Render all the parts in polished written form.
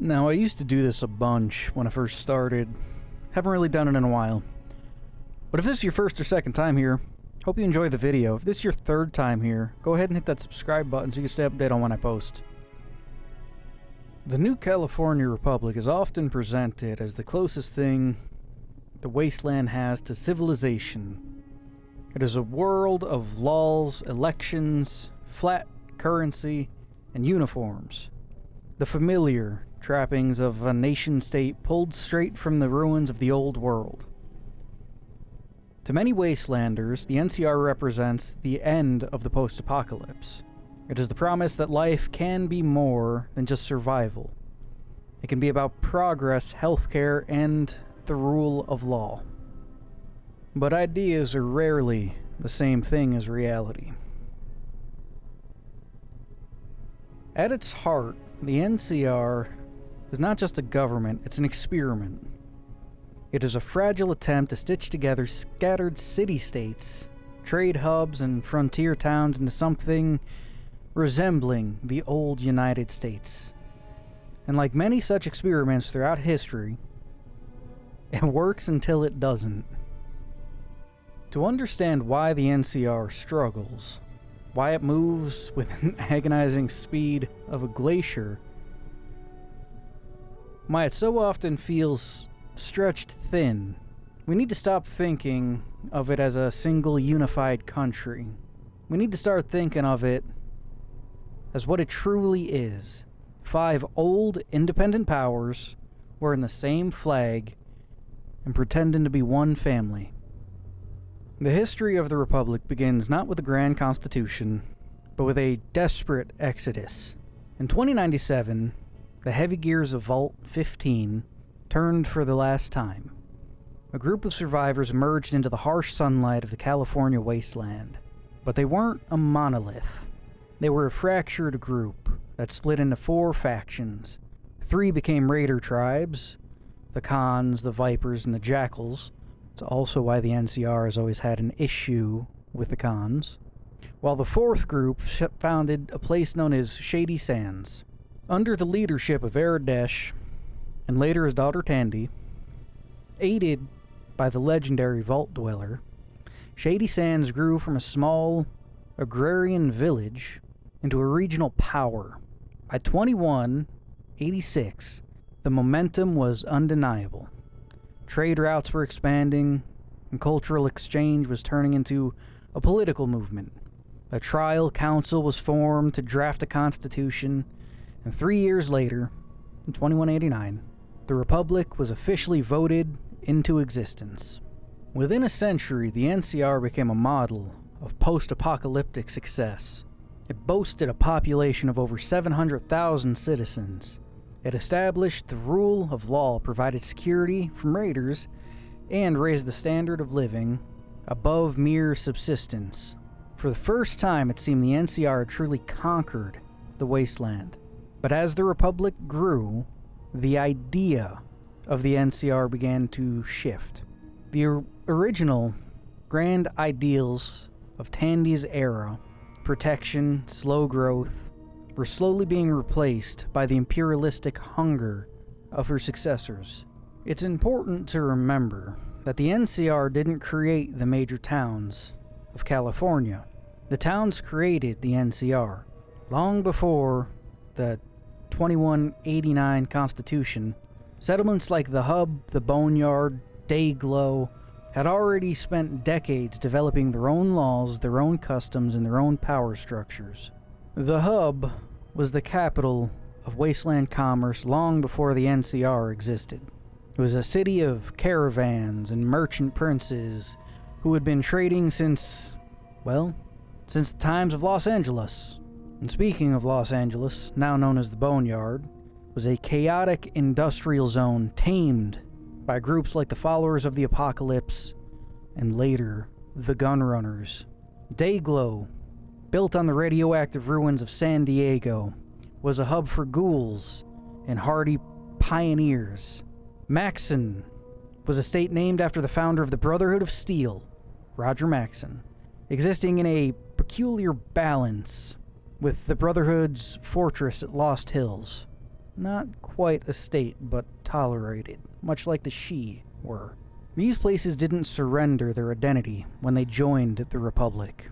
Now, I used to do this a bunch when I first started. Haven't really done it in a while. But if this is your first or second time here, hope you enjoy the video. If this is your third time here, go ahead and hit that subscribe button so you can stay updated on when I post. The new California Republic is often presented as the closest thing the wasteland has to civilization. It is a world of laws, elections, flat currency, and uniforms. The familiar trappings of a nation-state pulled straight from the ruins of the old world. To many wastelanders, the NCR represents the end of the post-apocalypse. It is the promise that life can be more than just survival. It can be about progress, healthcare, and the rule of law. But ideas are rarely the same thing as reality. At its heart, the NCR is not just a government, it's an experiment. It is a fragile attempt to stitch together scattered city-states, trade hubs, and frontier towns into something resembling the old United States. And like many such experiments throughout history, it works until it doesn't. To understand why the NCR struggles, why it moves with an agonizing speed of a glacier, why it so often feels stretched thin, we need to stop thinking of it as a single unified country. We need to start thinking of it as what it truly is. 5 old, independent powers wearing the same flag and pretending to be one family. The history of the Republic begins not with a grand constitution, but with a desperate exodus. In 2097, the heavy gears of Vault 15 turned for the last time. A group of survivors emerged into the harsh sunlight of the California wasteland. But they weren't a monolith. They were a fractured group that split into 4 factions. 3 became raider tribes, the Khans, the Vipers, and the Jackals. It's also why the NCR has always had an issue with the Khans. While the 4th group founded a place known as Shady Sands. Under the leadership of Aradesh, and later his daughter Tandy, aided by the legendary Vault Dweller, Shady Sands grew from a small agrarian village into a regional power. By 2186, the momentum was undeniable. Trade routes were expanding, and cultural exchange was turning into a political movement. A trial council was formed to draft a constitution, and 3 years later, in 2189, the Republic was officially voted into existence. Within a century, the NCR became a model of post-apocalyptic success. It boasted a population of over 700,000 citizens. It established the rule of law, provided security from raiders, and raised the standard of living above mere subsistence. For the first time, it seemed the NCR had truly conquered the wasteland. But as the Republic grew, the idea of the NCR began to shift. The original grand ideals of Tandy's era, protection, slow growth, were slowly being replaced by the imperialistic hunger of her successors. It's important to remember that the NCR didn't create the major towns of California. The towns created the NCR. Long before the 2189 Constitution, settlements like the Hub, the Boneyard, Dayglow had already spent decades developing their own laws, their own customs, and their own power structures. The Hub was the capital of wasteland commerce long before the NCR existed. It was a city of caravans and merchant princes who had been trading since the times of Los Angeles. And speaking of Los Angeles, now known as the Boneyard, was a chaotic industrial zone tamed by groups like the Followers of the Apocalypse and later the Gunrunners. Dayglow, built on the radioactive ruins of San Diego, was a hub for ghouls and hardy pioneers. Maxon was a state named after the founder of the Brotherhood of Steel, Roger Maxon, existing in a peculiar balance with the Brotherhood's fortress at Lost Hills. not quite a state, but tolerated, much like the Shi were. These places didn't surrender their identity when they joined the Republic.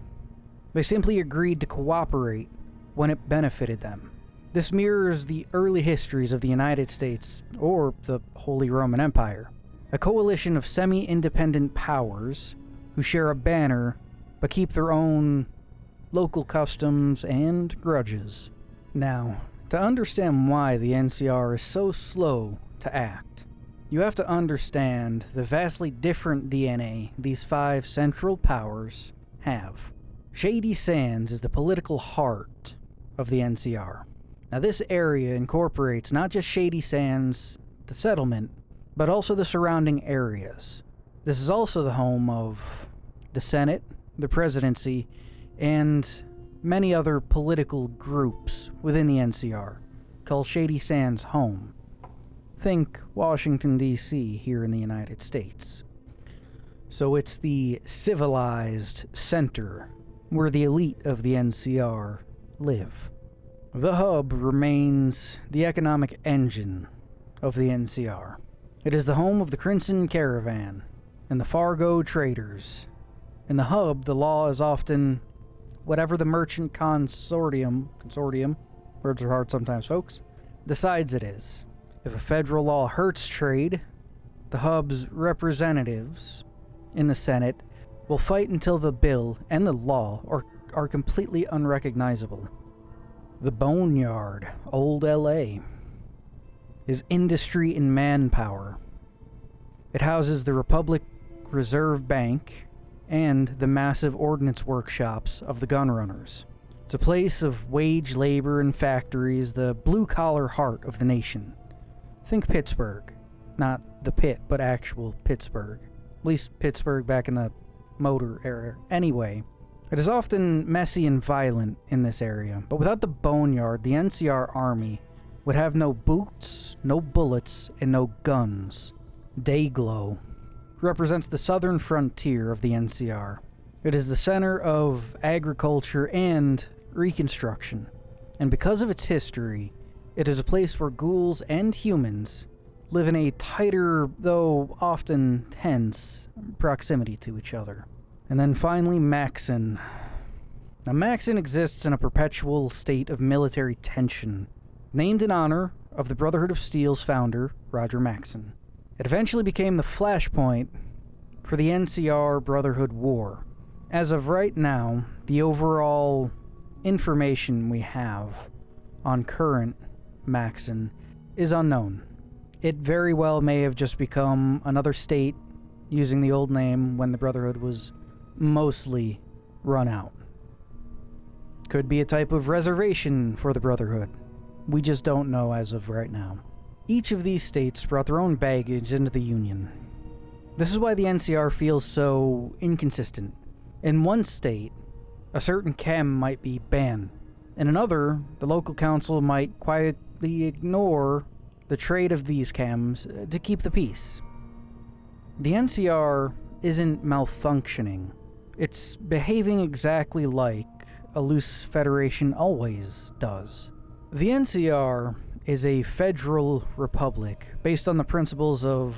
They simply agreed to cooperate when it benefited them. This mirrors the early histories of the United States, or the Holy Roman Empire, a coalition of semi-independent powers who share a banner but keep their own local customs and grudges. Now, to understand why the NCR is so slow to act, you have to understand the vastly different DNA these 5 central powers have. Shady Sands is the political heart of the NCR. Now, this area incorporates not just Shady Sands, the settlement, but also the surrounding areas. This is also the home of the Senate, the presidency, and many other political groups within the NCR, called Shady Sands home. Think Washington, D.C. here in the United States. So it's the civilized center where the elite of the NCR live. The hub remains the economic engine of the NCR. It is the home of the Crimson Caravan and the Fargo traders. In the hub, the law is often whatever the merchant consortium, words are hard sometimes, folks, decides it is. If a federal law hurts trade, the hub's representatives in the Senate will fight until the bill and the law are completely unrecognizable. The Boneyard, Old LA, is industry and manpower. It houses the Republic Reserve Bank and the massive ordnance workshops of the gunrunners. It's a place of wage labor and factories, the blue-collar heart of the nation. Think Pittsburgh. Not the pit, but actual Pittsburgh. At least Pittsburgh back in the motor era. Anyway, it is often messy and violent in this area, but without the Boneyard, the NCR Army would have no boots, no bullets, and no guns. Dayglow represents the southern frontier of the NCR. It is the center of agriculture and reconstruction, and because of its history, it is a place where ghouls and humans live in a tighter, though often tense, proximity to each other. And then finally, Maxon. Now, Maxon exists in a perpetual state of military tension, named in honor of the Brotherhood of Steel's founder, Roger Maxon. It eventually became the flashpoint for the NCR Brotherhood War. As of right now, the overall information we have on current Maxon is unknown. It very well may have just become another state using the old name when the Brotherhood was mostly run out. Could be a type of reservation for the Brotherhood. We just don't know as of right now. Each of these states brought their own baggage into the Union. This is why the NCR feels so inconsistent. In one state, a certain chem might be banned. In another, the local council might quietly ignore the trade of these chems to keep the peace. The NCR isn't malfunctioning. It's behaving exactly like a loose federation always does. The NCR is a federal republic based on the principles of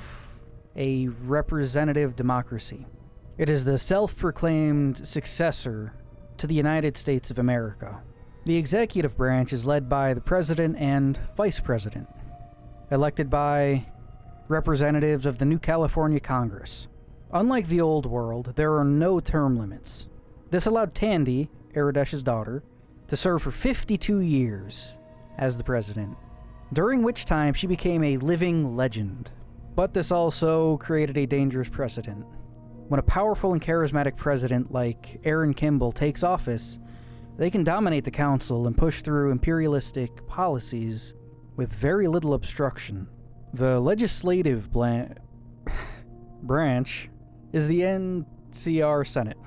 a representative democracy. It is the self-proclaimed successor to the United States of America. The executive branch is led by the president and vice president, elected by representatives of the New California Congress. Unlike the old world, there are no term limits. This allowed Tandy, Aradesh's daughter, to serve for 52 years as the president, during which time she became a living legend. But this also created a dangerous precedent. When a powerful and charismatic president like Aaron Kimball takes office, they can dominate the council and push through imperialistic policies with very little obstruction. The legislative branch is the NCR Senate.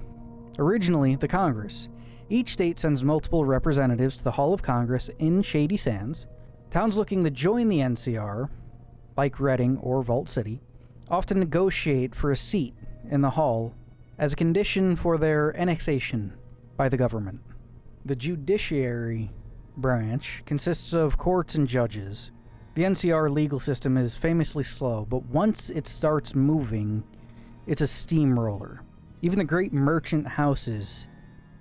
Originally, the Congress. Each state sends multiple representatives to the Hall of Congress in Shady Sands. Towns looking to join the NCR, like Reading or Vault City, often negotiate for a seat in the hall as a condition for their annexation by the government. The judiciary branch consists of courts and judges. The NCR legal system is famously slow, but once it starts moving, it's a steamroller. Even the great merchant houses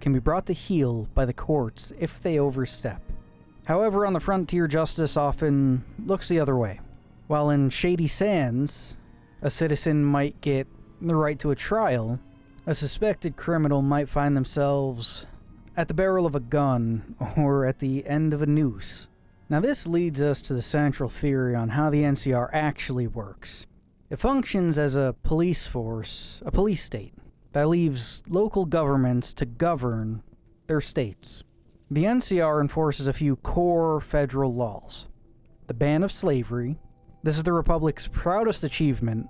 can be brought to heel by the courts if they overstep. However, on the frontier, justice often looks the other way. While in Shady Sands, a citizen might get the right to a trial, a suspected criminal might find themselves at the barrel of a gun or at the end of a noose. Now this leads us to the central theory on how the NCR actually works. It functions as a police force, a police state, that leaves local governments to govern their states. The NCR enforces a few core federal laws. The ban of slavery. This is the Republic's proudest achievement,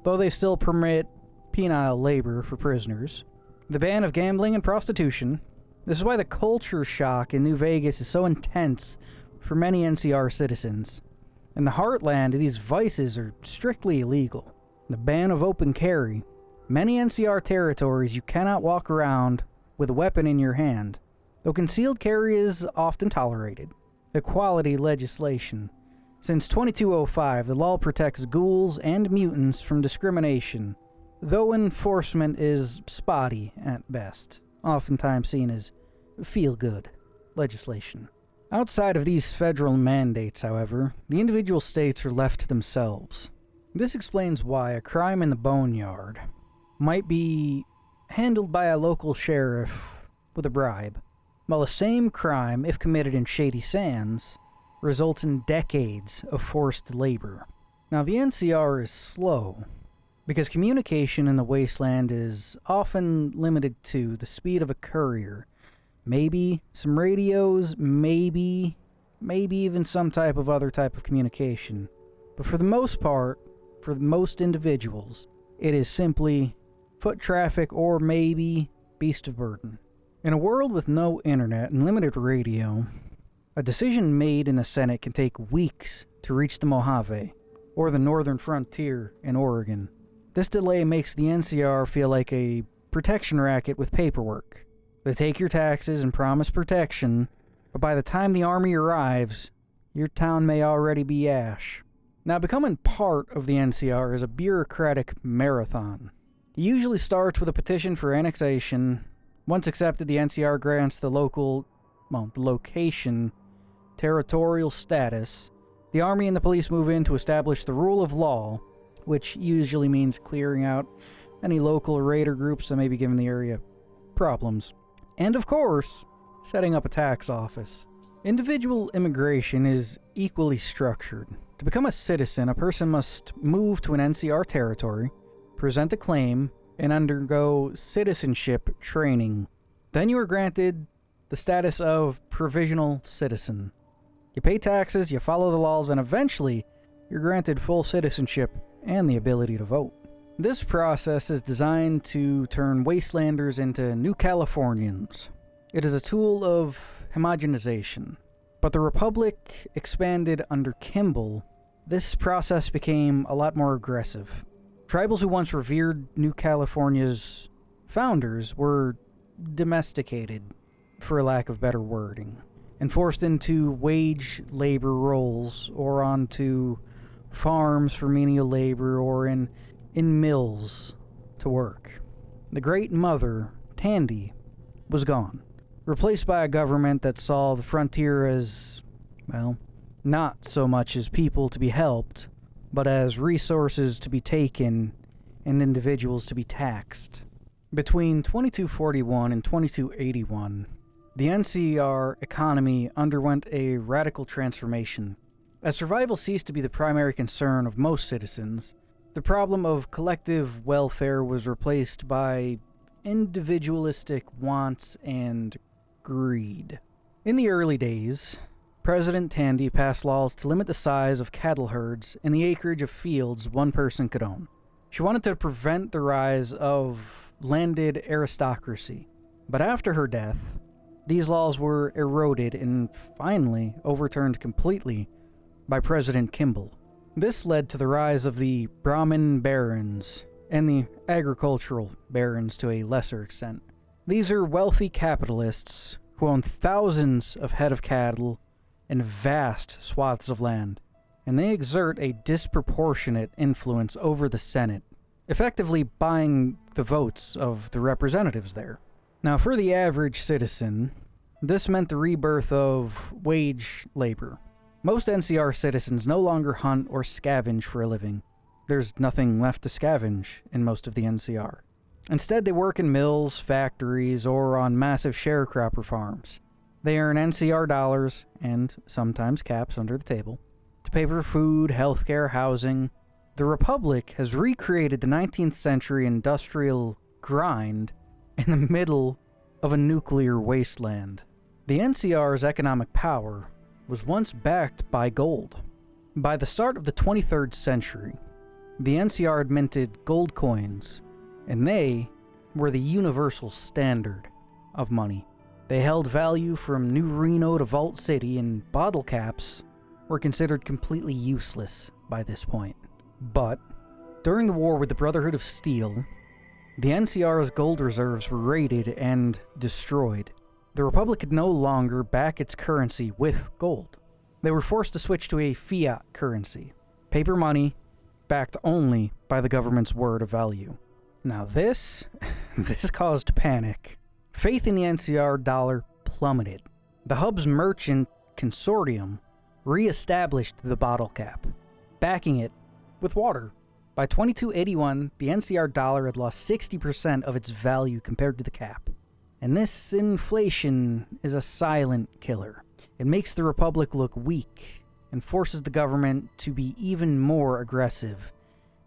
though they still permit penile labor for prisoners. The ban of gambling and prostitution. This is why the culture shock in New Vegas is so intense for many NCR citizens. In the heartland, these vices are strictly illegal. The ban of open carry. Many NCR territories, you cannot walk around with a weapon in your hand, though concealed carry is often tolerated. Equality legislation. Since 2205, the law protects ghouls and mutants from discrimination, though enforcement is spotty at best, oftentimes seen as feel-good legislation. Outside of these federal mandates, however, the individual states are left to themselves. This explains why a crime in the boneyard might be handled by a local sheriff with a bribe, while the same crime, if committed in Shady Sands, results in decades of forced labor. Now, the NCR is slow because communication in the wasteland is often limited to the speed of a courier. Maybe some radios, maybe even some type of other type of communication. But for the most part, for most individuals, it is simply foot traffic or maybe beast of burden. In a world with no internet and limited radio, a decision made in the Senate can take weeks to reach the Mojave or the northern frontier in Oregon. This delay makes the NCR feel like a protection racket with paperwork. They take your taxes and promise protection, but by the time the army arrives, your town may already be ash. Now, becoming part of the NCR is a bureaucratic marathon. It usually starts with a petition for annexation. Once accepted, the NCR grants the location, territorial status. The army and the police move in to establish the rule of law, which usually means clearing out any local raider groups that may be giving the area problems. And of course, setting up a tax office. Individual immigration is equally structured. To become a citizen, a person must move to an NCR territory, present a claim, and undergo citizenship training. Then you are granted the status of provisional citizen. You pay taxes, you follow the laws, and eventually you're granted full citizenship and the ability to vote. This process is designed to turn wastelanders into new Californians. It is a tool of homogenization. But the Republic expanded under Kimball. This process became a lot more aggressive. Tribals who once revered New California's founders were domesticated, for lack of better wording, and forced into wage labor roles or onto farms for menial labor or in mills to work. The Great Mother, Tandy, was gone, replaced by a government that saw the frontier as, well, not so much as people to be helped, but as resources to be taken and individuals to be taxed. Between 2241 and 2281, the NCR economy underwent a radical transformation. As survival ceased to be the primary concern of most citizens, the problem of collective welfare was replaced by individualistic wants and greed. In the early days, President Tandy passed laws to limit the size of cattle herds and the acreage of fields one person could own. She wanted to prevent the rise of landed aristocracy. But after her death, these laws were eroded and finally overturned completely by President Kimball. This led to the rise of the Brahmin barons and the agricultural barons to a lesser extent. These are wealthy capitalists who own thousands of head of cattle and vast swaths of land. and they exert a disproportionate influence over the Senate, effectively buying the votes of the representatives there. Now, for the average citizen, this meant the rebirth of wage labor. Most NCR citizens no longer hunt or scavenge for a living. There's nothing left to scavenge in most of the NCR. Instead, they work in mills, factories, or on massive sharecropper farms. They earn NCR dollars, and sometimes caps under the table, to pay for food, healthcare, housing. The Republic has recreated the 19th century industrial grind in the middle of a nuclear wasteland. The NCR's economic power was once backed by gold. By the start of the 23rd century, the NCR had minted gold coins, and they were the universal standard of money. They held value from New Reno to Vault City, and bottle caps were considered completely useless by this point. But during the war with the Brotherhood of Steel, the NCR's gold reserves were raided and destroyed. The Republic could no longer back its currency with gold. They were forced to switch to a fiat currency, paper money, backed only by the government's word of value. Now this caused panic. Faith in the NCR dollar plummeted. The hub's merchant consortium re-established the bottle cap, backing it with water. By 2281, the NCR dollar had lost 60% of its value compared to the cap. And this inflation is a silent killer. It makes the Republic look weak and forces the government to be even more aggressive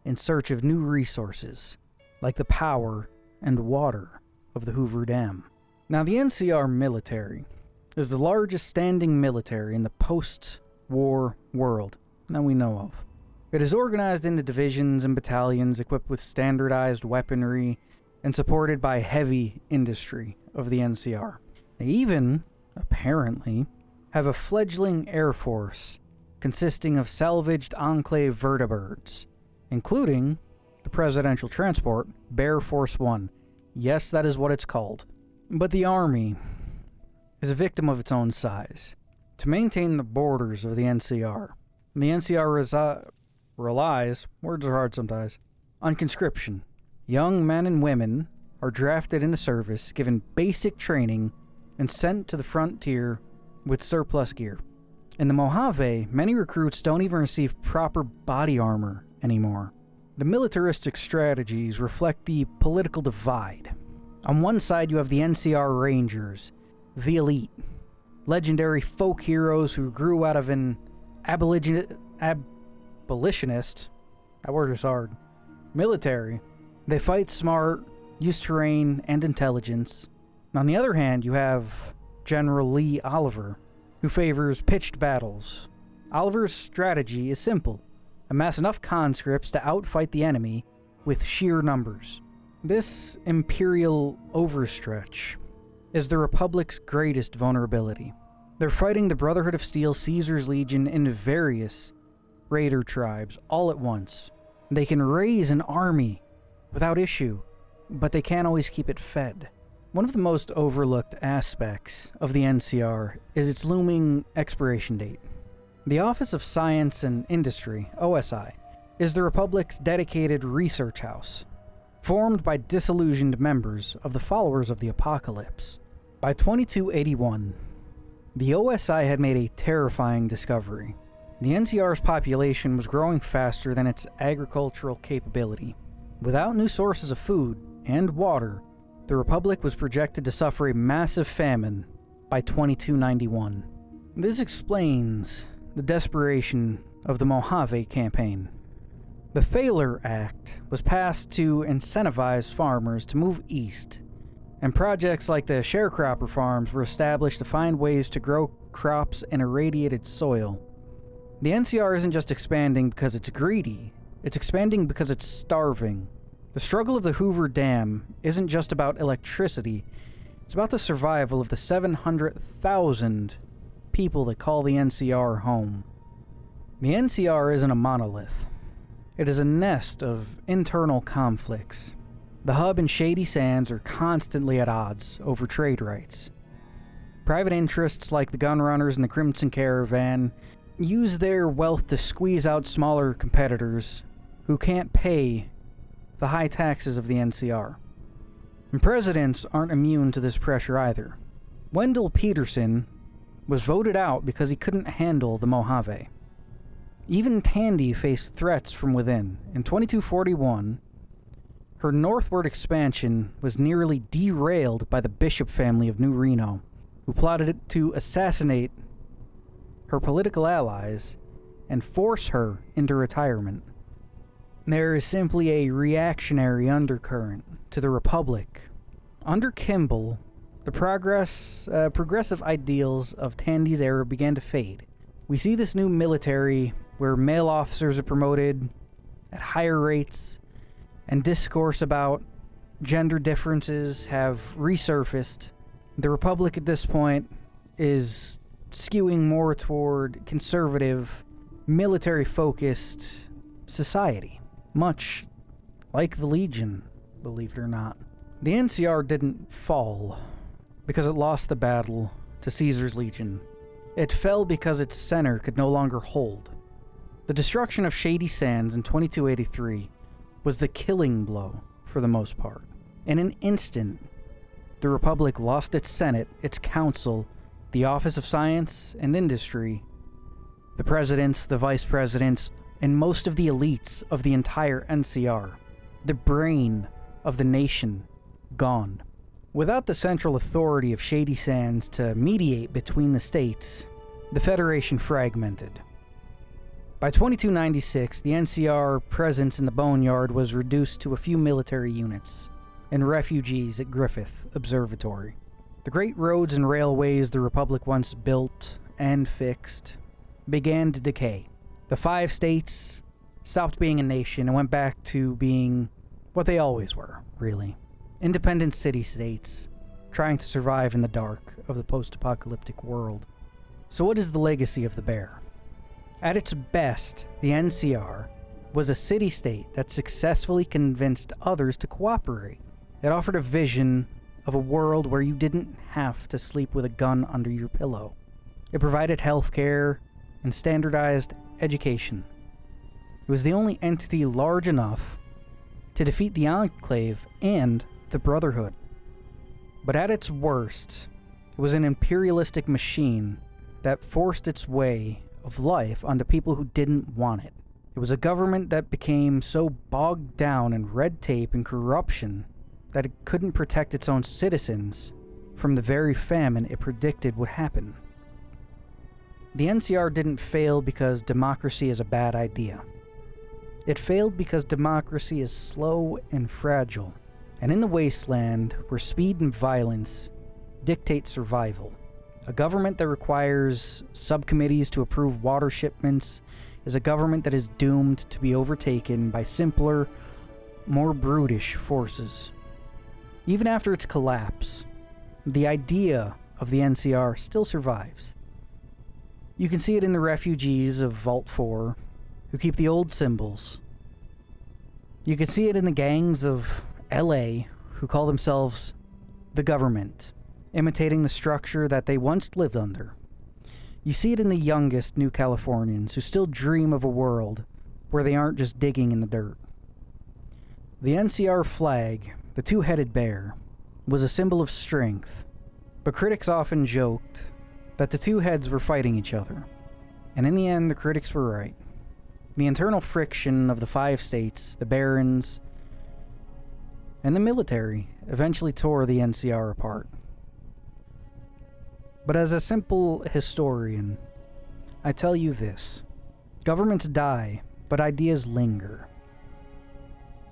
in search of new resources, like the power and water of the Hoover Dam. Now, the NCR military is the largest standing military in the post-war world that we know of. It is organized into divisions and battalions equipped with standardized weaponry and supported by heavy industry of the NCR. They even, apparently, have a fledgling air force consisting of salvaged Enclave vertibirds, including the presidential transport, Bear Force One. Yes, that is what it's called. But the Army is a victim of its own size. To maintain the borders of the NCR relies, words are hard sometimes, on conscription. Young men and women are drafted into service, given basic training, and sent to the frontier with surplus gear. In the Mojave, many recruits don't even receive proper body armor anymore. The militaristic strategies reflect the political divide. On one side, you have the NCR Rangers, the elite, legendary folk heroes who grew out of an abolitionist, that word is hard, military. They fight smart, use terrain and intelligence. On the other hand, you have General Lee Oliver, who favors pitched battles. Oliver's strategy is simple: amass enough conscripts to outfight the enemy with sheer numbers. This imperial overstretch is the Republic's greatest vulnerability. They're fighting the Brotherhood of Steel, Caesar's Legion, and various raider tribes all at once. They can raise an army without issue, but they can't always keep it fed. One of the most overlooked aspects of the NCR is its looming expiration date. The Office of Science and Industry, OSI, is the Republic's dedicated research house, formed by disillusioned members of the Followers of the Apocalypse. By 2281, the OSI had made a terrifying discovery. The NCR's population was growing faster than its agricultural capability. Without new sources of food and water, the Republic was projected to suffer a massive famine by 2291. This explains the desperation of the Mojave campaign. The Thaler Act was passed to incentivize farmers to move east, and projects like the sharecropper farms were established to find ways to grow crops in irradiated soil. The NCR isn't just expanding because it's greedy, it's expanding because it's starving. The struggle of the Hoover Dam isn't just about electricity, it's about the survival of the 700,000 people that call the NCR home. The NCR isn't a monolith. It is a nest of internal conflicts. The hub and Shady Sands are constantly at odds over trade rights. Private interests like the Gunrunners and the Crimson Caravan use their wealth to squeeze out smaller competitors who can't pay the high taxes of the NCR. And presidents aren't immune to this pressure either. Wendell Peterson was voted out because he couldn't handle the Mojave. Even Tandy faced threats from within. In 2241, her northward expansion was nearly derailed by the Bishop family of New Reno, who plotted to assassinate her political allies and force her into retirement. There is simply a reactionary undercurrent to the Republic. Under Kimball, the progressive ideals of Tandy's era began to fade. We see this new military where male officers are promoted at higher rates, and discourse about gender differences have resurfaced. The Republic at this point is skewing more toward conservative, military-focused society, much like the Legion, believe it or not. The NCR didn't fall because it lost the battle to Caesar's Legion. It fell because its center could no longer hold. The destruction of Shady Sands in 2283 was the killing blow for the most part. In an instant, the Republic lost its Senate, its Council, the Office of Science and Industry, the presidents, the vice presidents, and most of the elites of the entire NCR. The brain of the nation gone. Without the central authority of Shady Sands to mediate between the states, the Federation fragmented. By 2296, the NCR presence in the Boneyard was reduced to a few military units and refugees at Griffith Observatory. The great roads and railways the Republic once built and fixed began to decay. The 5 states stopped being a nation and went back to being what they always were, really. Independent city-states trying to survive in the dark of the post-apocalyptic world. So what is the legacy of the bear? At its best, the NCR was a city-state that successfully convinced others to cooperate. It offered a vision of a world where you didn't have to sleep with a gun under your pillow. It provided healthcare and standardized education. It was the only entity large enough to defeat the Enclave and the Brotherhood. But at its worst, it was an imperialistic machine that forced its way of life onto people who didn't want it. It was a government that became so bogged down in red tape and corruption that it couldn't protect its own citizens from the very famine it predicted would happen. The NCR didn't fail because democracy is a bad idea. It failed because democracy is slow and fragile, and in the wasteland where speed and violence dictate survival, a government that requires subcommittees to approve water shipments is a government that is doomed to be overtaken by simpler, more brutish forces. Even after its collapse, the idea of the NCR still survives. You can see it in the refugees of Vault 4, who keep the old symbols. You can see it in the gangs of LA, who call themselves the government, imitating the structure that they once lived under. You see it in the youngest New Californians who still dream of a world where they aren't just digging in the dirt. The NCR flag, the 2-headed bear, was a symbol of strength, but critics often joked that the 2 heads were fighting each other. And in the end, the critics were right. The internal friction of the 5 states, the barons, and the military eventually tore the NCR apart. But as a simple historian, I tell you this. Governments die, but ideas linger.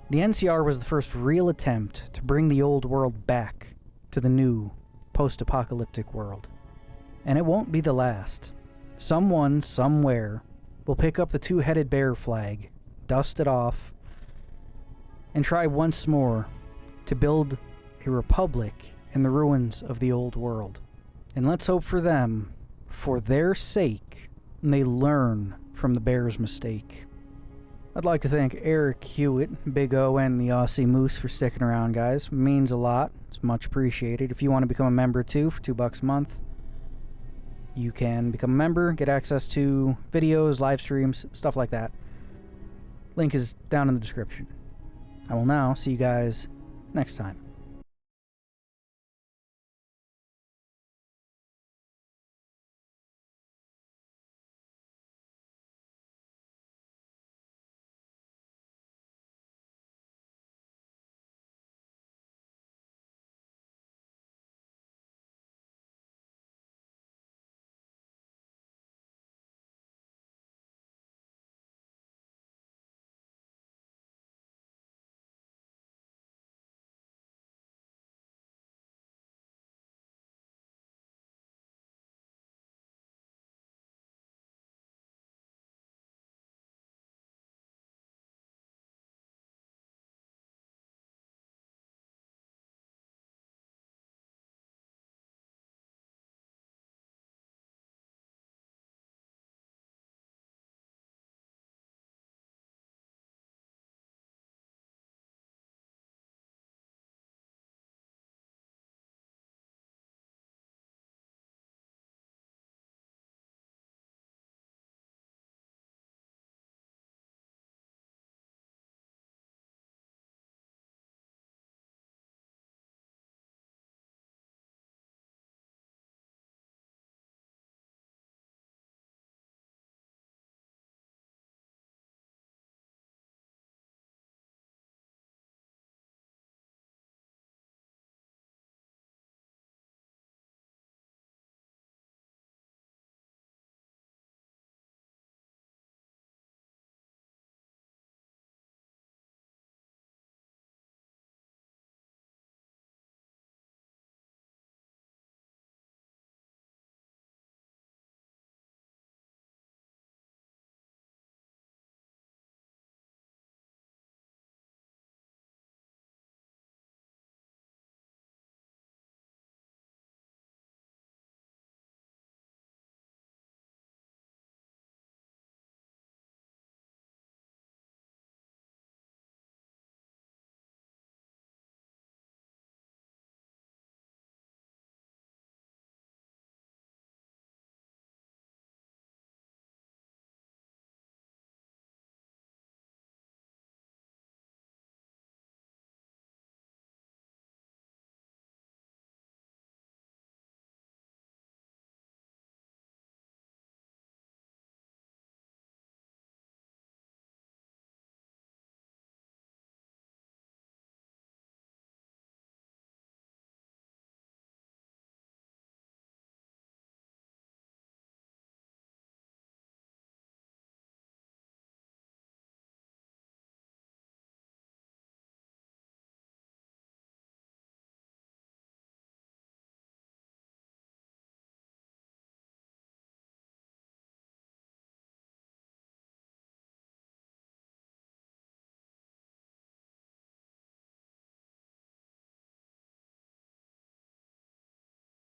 The NCR was the first real attempt to bring the old world back to the new, post-apocalyptic world. And it won't be the last. Someone, somewhere, will pick up the 2-headed bear flag, dust it off, and try once more to build a republic in the ruins of the old world. And let's hope for them, for their sake, they learn from the bear's mistake. I'd like to thank Eric Hewitt, Big O, and the Aussie Moose for sticking around, guys. It means a lot. It's much appreciated. If you want to become a member too, for $2 a month, You can become a member, get access to videos, live streams, stuff like that. Link is down in the description. I will now see you guys next time.